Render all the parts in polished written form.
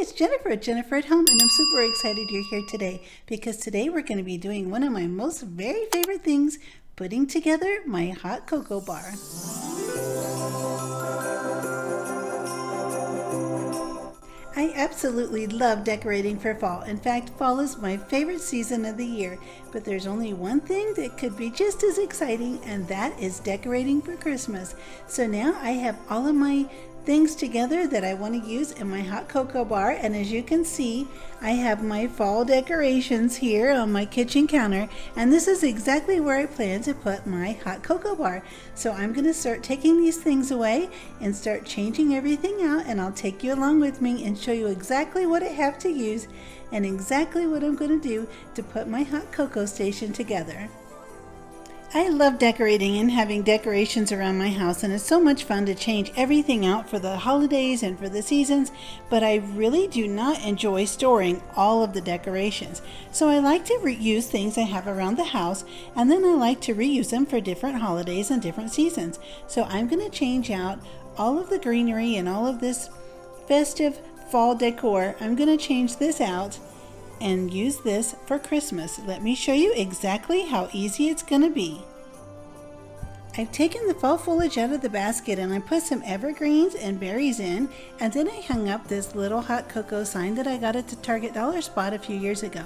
it's Jennifer at Home, and I'm super excited you're here today because today we're going to be doing one of my most very favorite things, putting together my hot cocoa bar. I absolutely love decorating for fall. In fact, fall is my favorite season of the year, but there's only one thing that could be just as exciting, and that is decorating for Christmas. So now I have all of my things together that I want to use in my hot cocoa bar, and as you can see, I have my fall decorations here on my kitchen counter, and this is exactly where I plan to put my hot cocoa bar. So I'm going to start taking these things away and start changing everything out, and I'll take you along with me and show you exactly what I have to use and exactly what I'm going to do to put my hot cocoa station together. I love decorating and having decorations around my house, and it's so much fun to change everything out for the holidays and for the seasons, but I really do not enjoy storing all of the decorations. So I like to reuse things I have around the house, and then I like to reuse them for different holidays and different seasons. So I'm going to change out all of the greenery and all of this festive fall decor. I'm going to change this out and use this for Christmas. Let me show you exactly how easy it's going to be. I've taken the fall foliage out of the basket and I put some evergreens and berries in, and then I hung up this little hot cocoa sign that I got at the Target Dollar Spot a few years ago.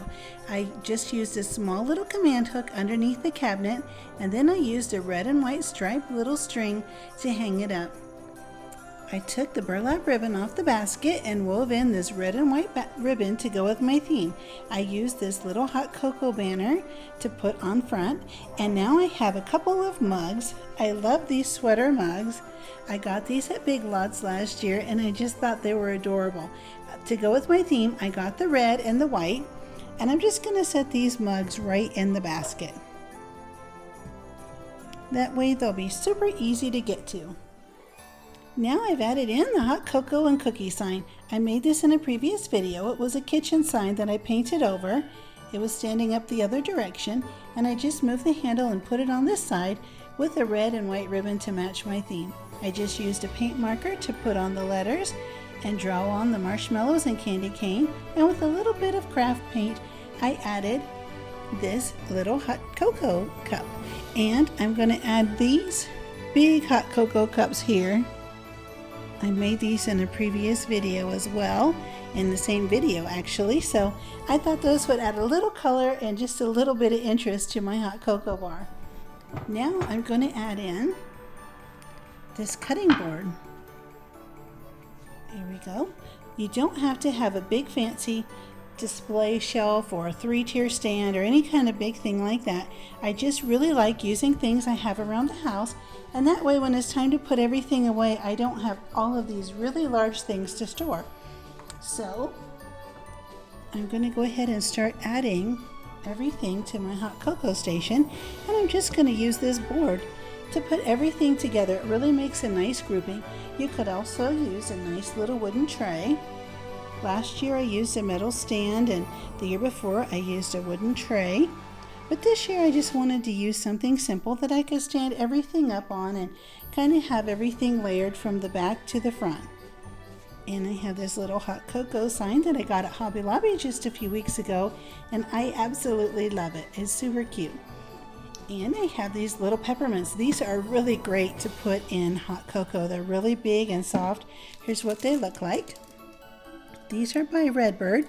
I just used a small little command hook underneath the cabinet, and then I used a red and white striped little string to hang it up. I took the burlap ribbon off the basket and wove in this red and white ribbon to go with my theme. I used this little hot cocoa banner to put on front, and now I have a couple of mugs. I love these sweater mugs. I got these at Big Lots last year and I just thought they were adorable. To go with my theme, I got the red and the white, and I'm just going to set these mugs right in the basket. That way they'll be super easy to get to. Now I've added in the hot cocoa and cookie sign. I made this in a previous video. It was a kitchen sign that I painted over. It was standing up the other direction, and I just moved the handle and put it on this side with a red and white ribbon to match my theme. I just used a paint marker to put on the letters and draw on the marshmallows and candy cane, and with a little bit of craft paint I added this little hot cocoa cup. And I'm going to add these big hot cocoa cups here. I made these in a previous video as well, in the same video actually, so I thought those would add a little color and just a little bit of interest to my hot cocoa bar. Now I'm going to add in this cutting board. Here we go. You don't have to have a big fancy display shelf or a 3-tier stand or any kind of big thing like that. I just really like using things I have around the house, and that way when it's time to put everything away, I don't have all of these really large things to store. So I'm going to go ahead and start adding everything to my hot cocoa station, and I'm just going to use this board to put everything together. It really makes a nice grouping. You could also use a nice little wooden tray. Last year I used a metal stand, and the year before I used a wooden tray. But this year I just wanted to use something simple that I could stand everything up on and kind of have everything layered from the back to the front. And I have this little hot cocoa sign that I got at Hobby Lobby just a few weeks ago, and I absolutely love it. It's super cute. And I have these little peppermints. These are really great to put in hot cocoa. They're really big and soft. Here's what they look like. These are by Redbird,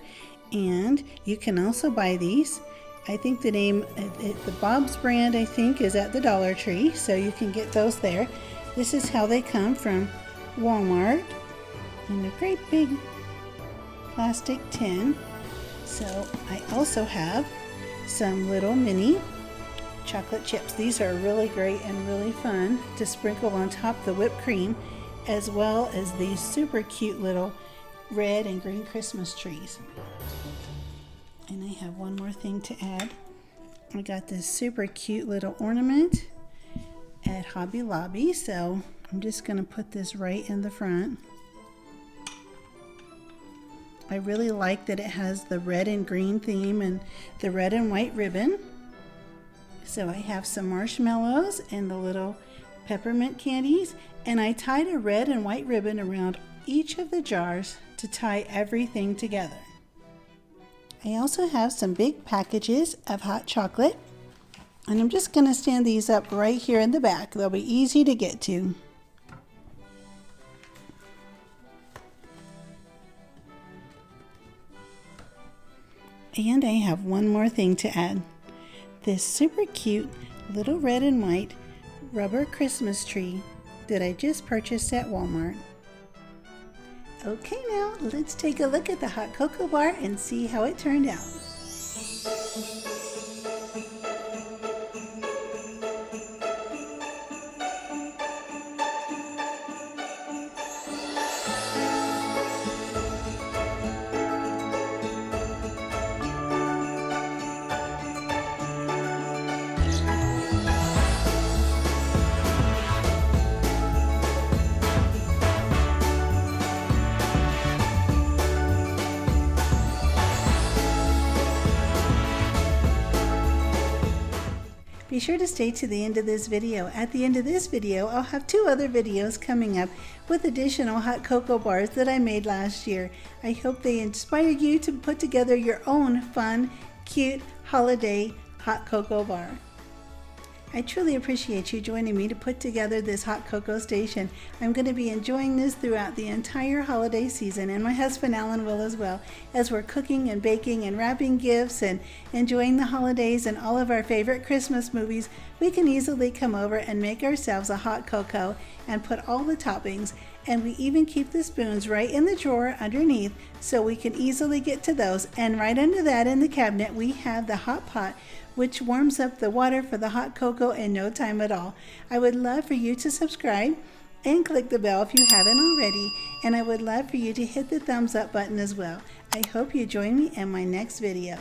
and you can also buy these. I think the name, the Bob's brand, I think, is at the Dollar Tree, so you can get those there. This is how they come from Walmart in a great big plastic tin. So I also have some little mini chocolate chips. These are really great and really fun to sprinkle on top of the whipped cream, as well as these super cute little red and green Christmas trees. And I have one more thing to add. I got this super cute little ornament at Hobby Lobby, so I'm just going to put this right in the front. I really like that it has the red and green theme and the red and white ribbon. So I have some marshmallows and the little peppermint candies, and I tied a red and white ribbon around each of the jars to tie everything together. I also have some big packages of hot chocolate, and I'm just going to stand these up right here in the back. They'll be easy to get to. And I have one more thing to add. This super cute little red and white rubber Christmas tree that I just purchased at Walmart. Okay, now let's take a look at the hot cocoa bar and see how it turned out. Be sure to stay to the end of this video. At the end of this video, I'll have 2 other videos coming up with additional hot cocoa bars that I made last year. I hope they inspire you to put together your own fun, cute, holiday hot cocoa bar. I truly appreciate you joining me to put together this hot cocoa station. I'm going to be enjoying this throughout the entire holiday season, and my husband Alan will as well, as we're cooking and baking and wrapping gifts and enjoying the holidays and all of our favorite Christmas movies. We can easily come over and make ourselves a hot cocoa and put all the toppings, and we even keep the spoons right in the drawer underneath so we can easily get to those. And right under that in the cabinet we have the hot pot, which warms up the water for the hot cocoa in no time at all. I would love for you to subscribe and click the bell if you haven't already, and I would love for you to hit the thumbs up button as well. I hope you join me in my next video.